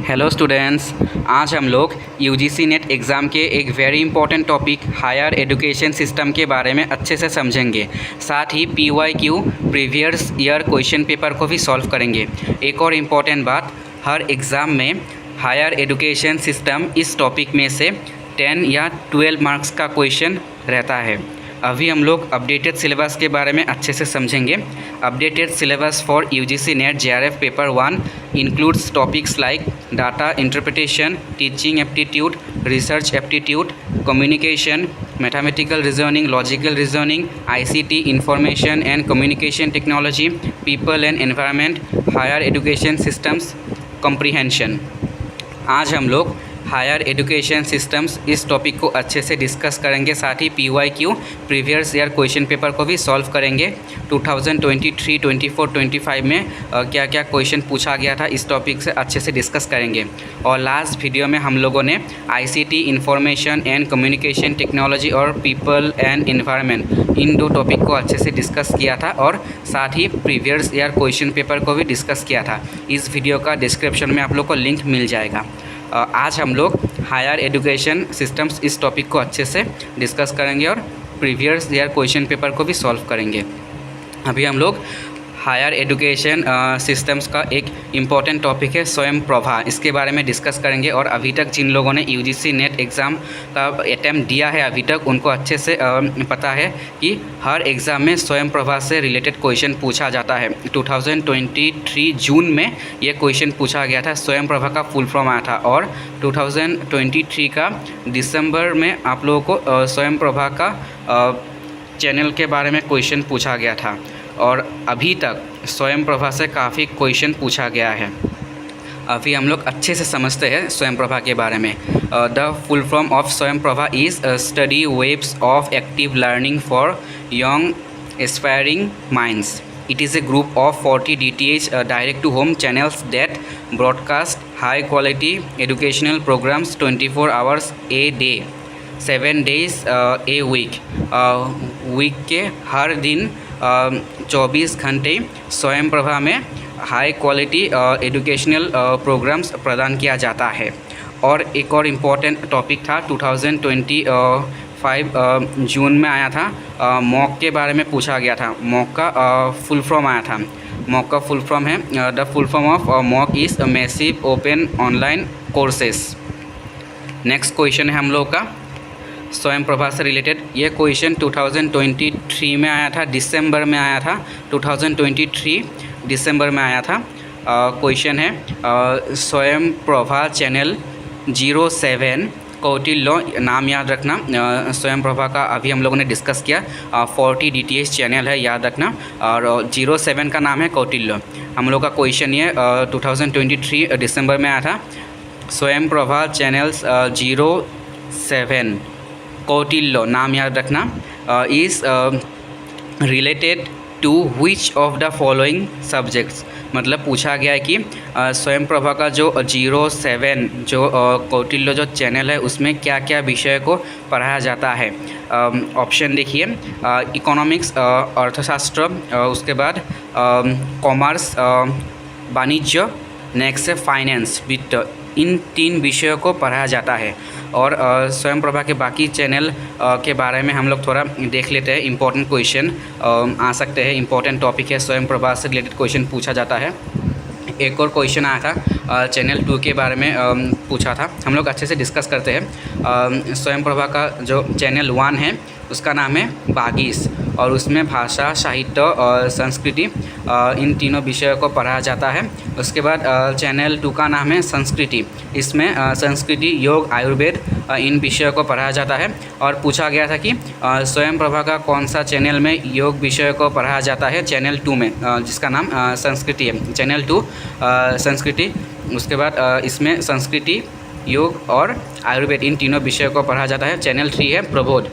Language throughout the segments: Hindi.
हेलो स्टूडेंट्स, आज हम लोग यूजीसी नेट एग्ज़ाम के एक very important topic higher education system के बारे में अच्छे से समझेंगे। साथ ही PYQ previous year question paper को भी सॉल्व करेंगे। एक और इम्पॉर्टेंट बात, हर एग्ज़ाम में हायर एजुकेशन सिस्टम इस टॉपिक में से 10 या 12 मार्क्स का क्वेश्चन रहता है। अभी हम लोग अपडेटेड सिलेबस के बारे में अच्छे से समझेंगे। Updated syllabus for UGC net JRF paper 1 includes topics like data interpretation, teaching aptitude, research aptitude, communication, mathematical reasoning, logical reasoning, ICT, information and communication technology, people and environment, higher education systems comprehension। आज हम लोग हायर एजुकेशन सिस्टम्स इस टॉपिक को अच्छे से डिस्कस करेंगे। साथ ही PYQ previous year question paper को भी सॉल्व करेंगे। 2023, 24, 25 में क्या क्या क्वेश्चन पूछा गया था इस टॉपिक से अच्छे से डिस्कस करेंगे। और लास्ट वीडियो में हम लोगों ने ICT, information and communication technology और पीपल एंड एनवायरनमेंट इन दो टॉपिक को अच्छे से डिस्कस किया था और साथ ही प्रीवियस ईयर क्वेश्चन पेपर को भी डिस्कस किया था। इस वीडियो का डिस्क्रिप्शन में आप लोग को लिंक मिल जाएगा। आज हम लोग हायर एजुकेशन सिस्टम्स इस टॉपिक को अच्छे से डिस्कस करेंगे और प्रीवियस ईयर क्वेश्चन पेपर को भी सॉल्व करेंगे। अभी हम लोग हायर एजुकेशन सिस्टम्स का एक इम्पॉर्टेंट टॉपिक है स्वयं प्रभा, इसके बारे में डिस्कस करेंगे। और अभी तक जिन लोगों ने यूजीसी नेट एग्ज़ाम का अटैम्प्ट दिया है अभी तक, उनको अच्छे से पता है कि हर एग्ज़ाम में स्वयं प्रभा से रिलेटेड क्वेश्चन पूछा जाता है। 2023 जून में ये क्वेश्चन पूछा गया था, स्वयं प्रभा का फुल फॉर्म आया था। और 2023 का दिसंबर में आप लोगों को स्वयं प्रभा का चैनल के बारे में क्वेश्चन पूछा गया था। और अभी तक स्वयं प्रभा से काफ़ी क्वेश्चन पूछा गया है। अभी हम लोग अच्छे से समझते हैं स्वयं प्रभा के बारे में। The full form of Swayam Prabha is study webs of active learning for young aspiring minds. It is a group of 40 DTH direct to home channels that broadcast high quality educational programs 24 hours a day, 7 days a week। Week के हर दिन 24 घंटे स्वयं प्रभा में हाई क्वालिटी एजुकेशनल प्रोग्राम्स प्रदान किया जाता है। और एक और इम्पॉर्टेंट टॉपिक था 2025 जून में आया था, मॉक के बारे में पूछा गया था। मॉक का फुल फॉर्म आया था। मॉक का फुल फॉर्म है the full form of mock is massive open online courses. Next question है हम लोग का स्वयं प्रभा से रिलेटेड। ये क्वेश्चन 2023 में आया था, दिसंबर में आया था। 2023 दिसंबर में आया था। क्वेश्चन है स्वयं प्रभा चैनल 07 कौटिल्य, नाम याद रखना। स्वयं प्रभा का अभी हम लोगों ने डिस्कस किया। 40 DTH चैनल है, याद रखना। और 07 का नाम है कौटिल्य। हम लोग का क्वेश्चन ये 2023 दिसंबर में आया था। स्वयं प्रभा चैनल्स 07 कौटिल्य, नाम याद रखना। Is related to which of the following subjects. मतलब पूछा गया है कि स्वयं प्रभा का जो 07 जो कौटिल्य जो चैनल है उसमें क्या क्या विषय को पढ़ाया जाता है। ऑप्शन देखिए, इकोनॉमिक्स, अर्थशास्त्र, उसके बाद कॉमर्स, वाणिज्य, नेक्स्ट है फाइनेंस, वित्त। इन 3 विषयों को पढ़ाया जाता है। और स्वयं प्रभा के बाकी चैनल के बारे में हम लोग थोड़ा देख लेते हैं। इंपॉर्टेंट क्वेश्चन आ सकते हैं, इंपॉर्टेंट टॉपिक है, स्वयं प्रभा से रिलेटेड क्वेश्चन पूछा जाता है। एक और क्वेश्चन आया था चैनल 2 के बारे में पूछा था। हम लोग अच्छे से डिस्कस करते हैं। स्वयं प्रभा का जो चैनल 1 है उसका नाम है बागीस, और उसमें भाषा, साहित्य और संस्कृति इन तीनों विषयों को पढ़ाया जाता है। उसके बाद चैनल 2 का नाम है संस्कृति। इसमें संस्कृति, योग, आयुर्वेद इन विषयों को पढ़ाया जाता है। और पूछा गया था कि स्वयं प्रभा का कौन सा चैनल में योग विषय को पढ़ाया जाता है, चैनल 2 में, जिसका नाम संस्कृति है। चैनल 2 संस्कृति। उसके बाद इसमें संस्कृति, योग और आयुर्वेद इन तीनों विषयों को पढ़ा जाता है। चैनल 3 है प्रबोध।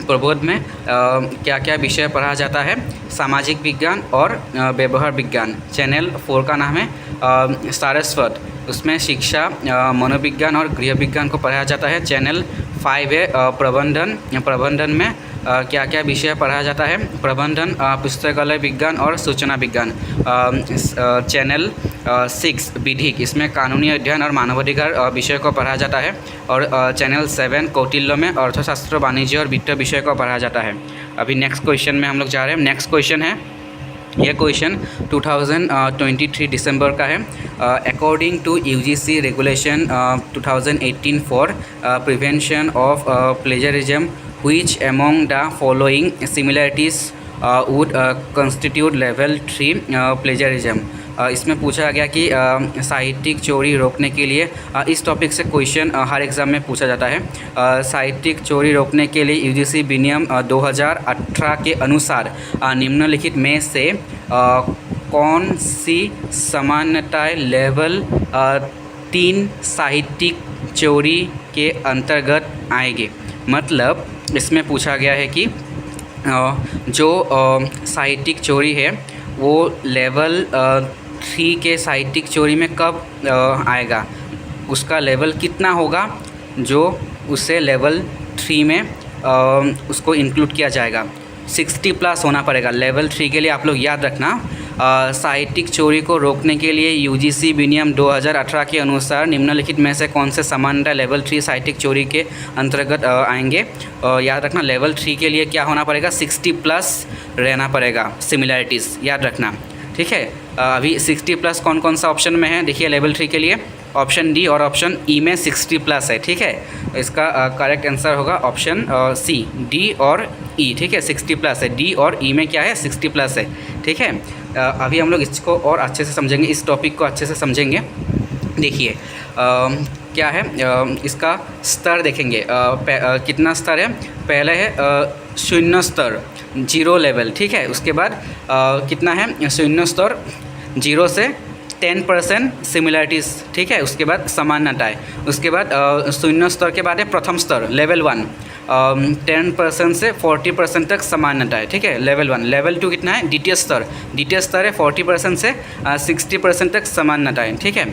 प्रबोध में क्या क्या विषय पढ़ा जाता है, सामाजिक विज्ञान और व्यवहार विज्ञान। चैनल 4 का नाम है सारस्वत। उसमें शिक्षा, मनोविज्ञान और गृह विज्ञान को पढ़ाया जाता है। चैनल 5 है प्रबंधन। प्रबंधन में क्या क्या विषय पढ़ाया जाता है? प्रबंधन, पुस्तकालय विज्ञान और सूचना विज्ञान। चैनल 6 विधिक, इसमें कानूनी अध्ययन और मानवाधिकार विषय को पढ़ाया जाता है। और चैनल 7 कौटिल्य में अर्थशास्त्र, वाणिज्य और वित्त विषय को पढ़ाया जाता है। अभी नेक्स्ट क्वेश्चन में हम लोग जा रहे हैं। नेक्स्ट क्वेश्चन है, यह क्वेश्चन 2023 दिसंबर का है। According to UGC regulation 2018 for prevention of plagiarism, which among the following similarities would constitute level 3 plagiarism. इसमें पूछा गया कि साहित्यिक चोरी रोकने के लिए, इस टॉपिक से क्वेश्चन हर एग्ज़ाम में पूछा जाता है। साहित्यिक चोरी रोकने के लिए UGC विनियम 2018 के अनुसार निम्नलिखित में से कौन सी समानताएं लेवल 3 साहित्यिक चोरी के अंतर्गत आएंगे? मतलब इसमें पूछा गया है कि जो साहित्यिक चोरी है वो लेवल 3 के साहित्यिक चोरी में कब आएगा, उसका लेवल कितना होगा जो उसे लेवल 3 में उसको इंक्लूड किया जाएगा। 60+ होना पड़ेगा लेवल 3 के लिए। आप लोग याद रखना, साहित्यिक चोरी को रोकने के लिए UGC विनियम 2018 के अनुसार निम्नलिखित में से कौन से समानता लेवल 3 साहित्यिक चोरी के अंतर्गत आएंगे। याद रखना लेवल 3 के लिए क्या होना पड़ेगा, 60+ रहना पड़ेगा सिमिलरिटीज़, याद रखना, ठीक है। अभी 60+ कौन कौन सा ऑप्शन में है देखिए लेवल 3 के लिए, ऑप्शन डी और ऑप्शन ई में 60+ है, ठीक है। इसका करेक्ट आंसर होगा ऑप्शन सी, डी और ई, ठीक है। 60+ है, डी और ई में क्या है, 60+ है, ठीक है। अभी हम लोग इसको और अच्छे से समझेंगे, इस टॉपिक को अच्छे से समझेंगे। देखिए क्या है, इसका स्तर देखेंगे। कितना स्तर है, पहले है 0 स्तर, 0 लेवल, ठीक है। उसके बाद कितना है, 0 स्तर 0 से 10% सिमिलरिटीज़, ठीक है। उसके बाद समानताएं, उसके बाद 0 स्तर के बाद है प्रथम स्तर लेवल 1, 10% से 40% तक समानताएं, ठीक है, लेवल 1। लेवल 2 कितना है, द्वितीय स्तर, द्वितीय स्तर है 40% से 60% तक समानताएं, ठीक है,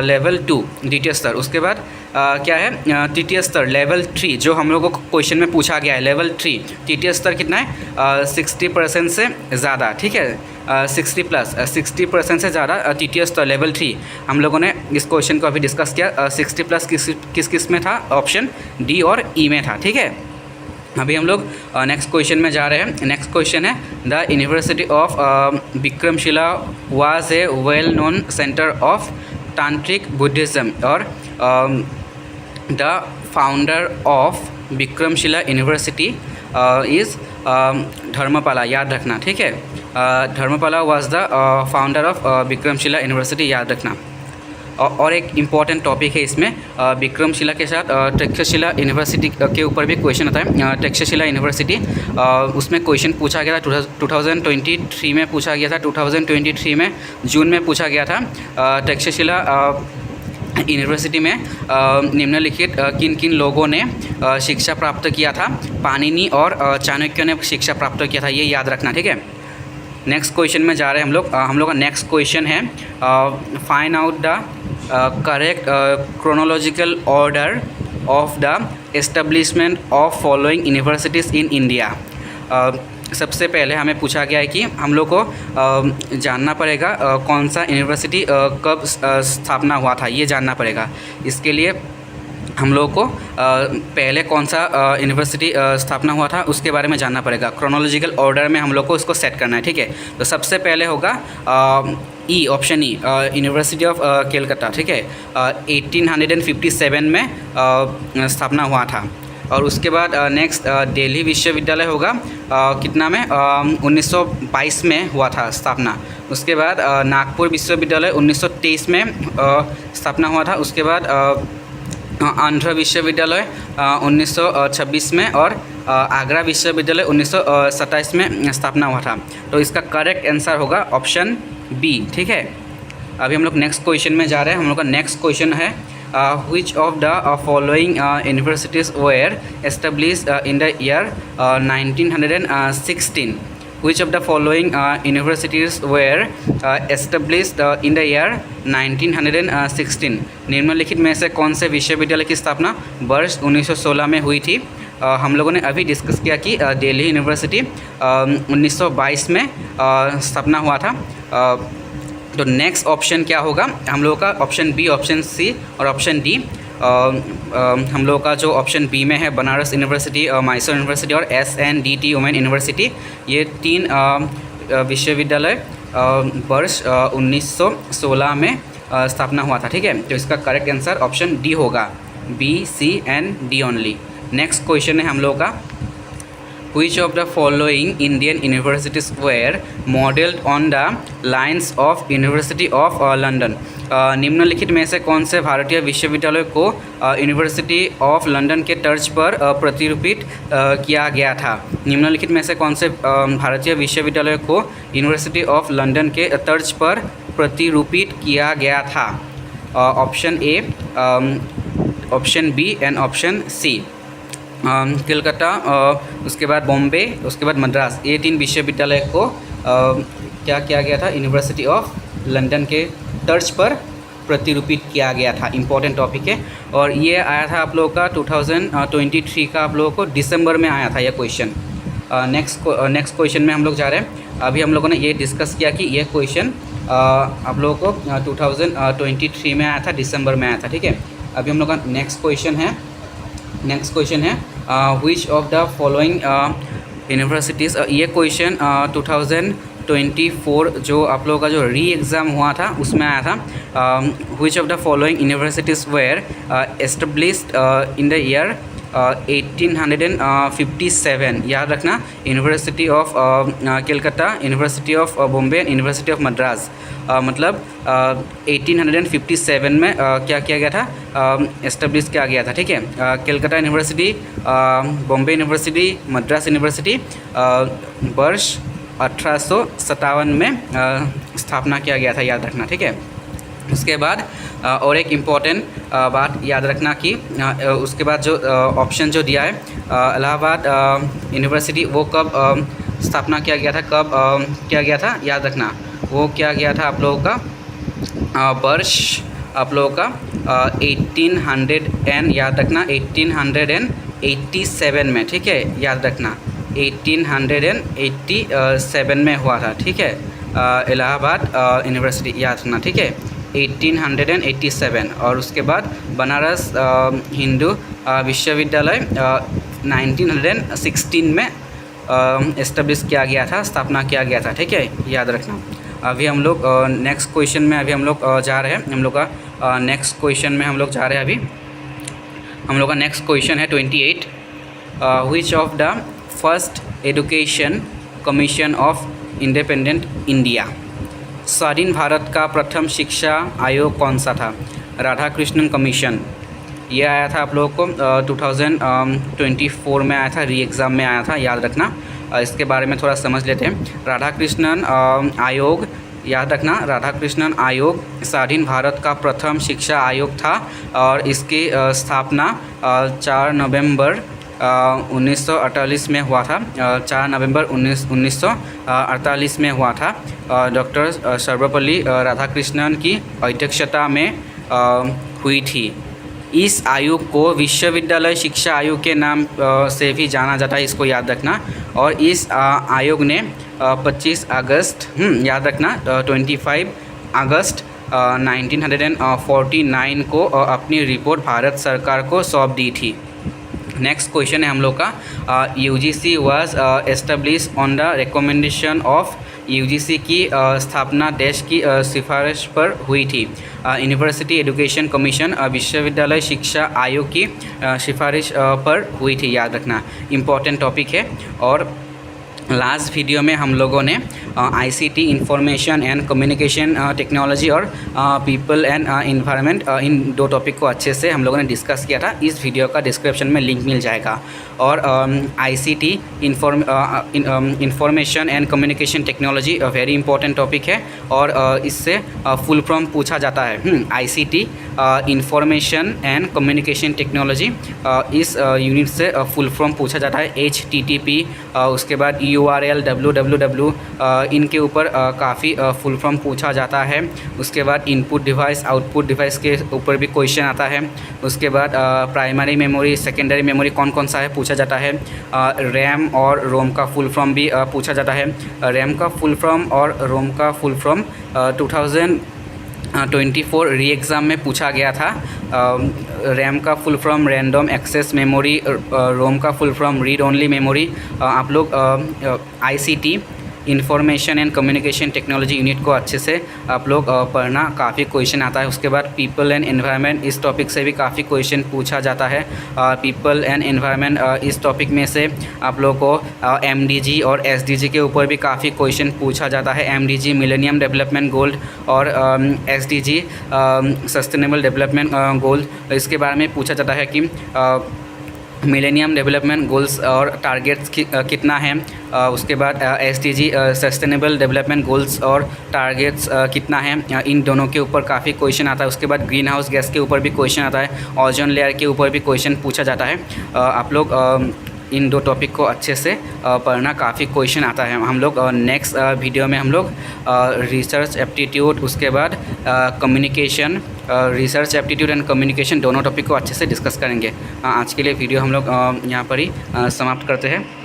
लेवल 2 द्वितीय स्तर। उसके बाद क्या है, तृतीय स्तर लेवल 3, जो हम लोगों को क्वेश्चन में पूछा गया है, लेवल 3 तृतीय स्तर कितना है, 60% से ज़्यादा, ठीक है, 60% से ज़्यादा तृतीय स्तर लेवल 3। हम लोगों ने इस क्वेश्चन को अभी डिस्कस किया। 60+ किस में था, ऑप्शन डी और ई में था, ठीक है। अभी हम लोग नेक्स्ट क्वेश्चन में जा रहे हैं। नेक्स्ट क्वेश्चन है, the university of Vikramshila was a well known centre of तांत्रिक बुद्धिज़्म, और the founder of Vikramshila university is Dharmapala, याद रखना, ठीक है। Dharmapala was the founder of Vikramshila university, याद रखना। और एक इम्पॉर्टेंट टॉपिक है इसमें, विक्रमशिला के साथ तक्षशिला यूनिवर्सिटी के ऊपर भी क्वेश्चन आता है। तक्षशिला यूनिवर्सिटी, उसमें क्वेश्चन पूछा गया था 2023 में पूछा गया था, 2023 में जून में पूछा गया था। तक्षशिला यूनिवर्सिटी में निम्नलिखित किन किन लोगों ने शिक्षा प्राप्त किया था? पाणिनि और चाणक्य ने शिक्षा प्राप्त किया था, ये याद रखना, ठीक है। नेक्स्ट क्वेश्चन में जा रहे हैं हम लोग का नेक्स्ट क्वेश्चन है, find out the correct chronological order of the establishment of following universities in India. सबसे पहले हमें पूछा गया है कि हम लोग को जानना पड़ेगा कौन सा यूनिवर्सिटी कब स्थापना हुआ था, ये जानना पड़ेगा। इसके लिए हम लोग को पहले कौन सा यूनिवर्सिटी स्थापना हुआ था उसके बारे में जानना पड़ेगा। क्रोनोलॉजिकल ऑर्डर में हम लोग को इसको सेट करना है, ठीक है। तो सबसे पहले होगा E, option E, university of Calcutta, ठीक है, 1857 में स्थापना हुआ था। और उसके बाद नेक्स्ट दिल्ली विश्वविद्यालय होगा, कितना में, 1922 में हुआ था स्थापना। उसके बाद नागपुर विश्वविद्यालय 1923 में स्थापना हुआ था। उसके बाद आंध्र विश्वविद्यालय 1926 में, और आगरा विश्वविद्यालय 1927 में स्थापना हुआ था। तो इसका करेक्ट आंसर होगा ऑप्शन बी, ठीक है। अभी हम लोग नेक्स्ट क्वेश्चन में जा रहे हैं। हम लोग का नेक्स्ट क्वेश्चन है, which of the following universities were established in the year 1916? Which of the following universities were established in the year 1916? निम्नलिखित में से कौन से विश्वविद्यालय की स्थापना वर्ष 1916 में हुई थी? हम लोगों ने अभी डिस्कस किया कि दिल्ली यूनिवर्सिटी 1922 में स्थापना हुआ था। तो नेक्स्ट ऑप्शन क्या होगा हम लोगों का? ऑप्शन बी, ऑप्शन सी और ऑप्शन डी। हम लोगों का जो ऑप्शन बी में है बनारस यूनिवर्सिटी, मैसूर यूनिवर्सिटी और SNDT वुमेन यूनिवर्सिटी, ये 3 विश्वविद्यालय वर्ष 1916 में स्थापना हुआ था। ठीक है, तो इसका करेक्ट आंसर ऑप्शन डी होगा, B, C and D only. Next question है हम लोगों का, Which of the following Indian universities were modeled on the lines of University of London? निम्नलिखित में से कौन से भारतीय विश्वविद्यालय को यूनिवर्सिटी ऑफ लंदन के तर्ज पर प्रतिरूपित किया गया था? निम्नलिखित में से कौन से भारतीय विश्वविद्यालय को यूनिवर्सिटी ऑफ लंदन के तर्ज पर प्रतिरूपित किया गया था? Option A, option B and option C. Calcutta, उसके बाद बॉम्बे, उसके बाद मद्रास, ये 3 विश्वविद्यालय को क्या किया गया था? यूनिवर्सिटी ऑफ लंदन के तर्ज पर प्रतिरूपित किया गया था। इम्पॉर्टेंट टॉपिक है और ये आया था आप लोगों का 2023 का आप लोगों को दिसंबर में आया था यह क्वेश्चन। नेक्स्ट क्वेश्चन में हम लोग जा रहे हैं। अभी हम लोगों ने ये डिस्कस किया कि यह क्वेश्चन आप लोगों को 2023 में आया था, दिसंबर में आया था। ठीक है, अभी हम लोग का नेक्स्ट क्वेश्चन है विच ऑफ द फॉलोइंग यूनिवर्सिटीज़, ये क्वेश्चन 2024 जो आप लोगों का जो री एग्ज़ाम हुआ था उसमें आया था। Which of the following universities were established in the year 1857। याद रखना, university of Calcutta, university of Bombay, university of Madras, मतलब 1857 में क्या किया गया था? एस्टेब्लिश किया गया था। ठीक है, Calcutta university, Bombay university, Madras university वर्ष 1857 में स्थापना किया गया था, याद रखना। ठीक है, उसके बाद और एक इम्पॉर्टेंट बात याद रखना कि उसके बाद जो ऑप्शन जो दिया है इलाहाबाद यूनिवर्सिटी, वो कब स्थापना किया गया था, कब किया गया था? याद रखना, वो क्या गया था आप लोगों का वर्ष आप लोगों का 1800 एंड याद रखना 1887 में। ठीक है, याद रखना 1887 में हुआ था। ठीक है, इलाहाबाद यूनिवर्सिटी, याद रखना। ठीक है, 1887। और उसके बाद बनारस हिंदू विश्वविद्यालय 1916 में इस्टेब्लिश किया गया था, स्थापना किया गया था। ठीक है, याद रखना। अभी हम लोग नेक्स्ट क्वेश्चन में अभी हम लोग जा रहे हैं। हम लोग का नेक्स्ट क्वेश्चन में हम लोग जा रहे हैं। अभी हम लोग का नेक्स्ट क्वेश्चन है 28। विच of the first education commission of independent India? स्वाधीन भारत का प्रथम शिक्षा आयोग कौन सा था? राधाकृष्णन कमीशन, ये आया था आप लोगों को 2024 में आया था, री एग्ज़ाम में आया था, याद रखना। इसके बारे में थोड़ा समझ लेते हैं। राधाकृष्णन आयोग, याद रखना, राधाकृष्णन आयोग स्वाधीन भारत का प्रथम शिक्षा आयोग था और इसकी स्थापना 4 नवंबर 1948 में हुआ था। 4 नवंबर 1948 में हुआ था। डॉक्टर सर्वपल्ली राधाकृष्णन की अध्यक्षता में हुई थी। इस आयोग को विश्वविद्यालय शिक्षा आयोग के नाम से भी जाना जाता है, इसको याद रखना। और इस आयोग ने 25 अगस्त याद रखना 25 अगस्त 1949 को अपनी रिपोर्ट भारत सरकार को सौंप दी थी। नेक्स्ट क्वेश्चन है हम लोग का, UGC was establish on the recommendation of, UGC की स्थापना देश की सिफारिश पर हुई थी। यूनिवर्सिटी एजुकेशन कमीशन विश्वविद्यालय शिक्षा आयोग की सिफारिश पर हुई थी, याद रखना। इम्पॉर्टेंट टॉपिक है। और लास्ट वीडियो में हम लोगों ने ICT information and communication technology और पीपल एंड इन्वायरमेंट, इन 2 टॉपिक को अच्छे से हम लोगों ने डिस्कस किया था। इस वीडियो का डिस्क्रिप्शन में लिंक मिल जाएगा। और ICT information and communication technology very important topic है और इससे फुल फॉर्म पूछा जाता है। ICT information and communication technology, इस यूनिट से फुल फॉर्म पूछा जाता है। HTTP, उसके बाद URL www इनके ऊपर काफ़ी फुल फॉर्म पूछा जाता है। उसके बाद इनपुट डिवाइस आउटपुट डिवाइस के ऊपर भी क्वेश्चन आता है। उसके बाद प्राइमरी मेमोरी सेकेंडरी मेमोरी कौन कौन सा है पूछा जाता है। रैम और रोम का फुल फॉर्म भी पूछा जाता है। रैम का फुल फॉर्म और रोम का फुल फॉर्म 2024 री एग्ज़ाम में पूछा गया था। रैम का full form random access memory, ROM का full form read only memory. आप लोग ICT information and communication technology unit को अच्छे से आप लोग पढ़ना, काफ़ी क्वेश्चन आता है। उसके बाद पीपल एंड एनवायरनमेंट, इस टॉपिक से भी काफ़ी क्वेश्चन पूछा जाता है। पीपल एंड एनवायरनमेंट इस टॉपिक में से आप लोग को MDG और SDG के ऊपर भी काफ़ी क्वेश्चन पूछा जाता है। MDG मिलेनियम डेवलपमेंट गोल और SDG सस्टेनेबल डेवलपमेंट गोल, इसके बारे में पूछा जाता है कि मिलेनियम डेवलपमेंट गोल्स और टारगेट्स कितना है। उसके बाद SDG सस्टेनेबल डेवलपमेंट गोल्स और टारगेट्स कितना है, इन दोनों के ऊपर काफ़ी क्वेश्चन आता है। उसके बाद ग्रीन हाउस गैस के ऊपर भी क्वेश्चन आता है। ओजोन लेयर के ऊपर भी क्वेश्चन पूछा जाता है। आप लोग इन दो टॉपिक को अच्छे से पढ़ना, काफ़ी क्वेश्चन आता है। हम लोग नेक्स्ट वीडियो में हम लोग रिसर्च एप्टीट्यूड, उसके बाद communication, research aptitude and communication दोनों टॉपिक को अच्छे से डिस्कस करेंगे। आज के लिए वीडियो हम लोग यहाँ पर ही समाप्त करते हैं।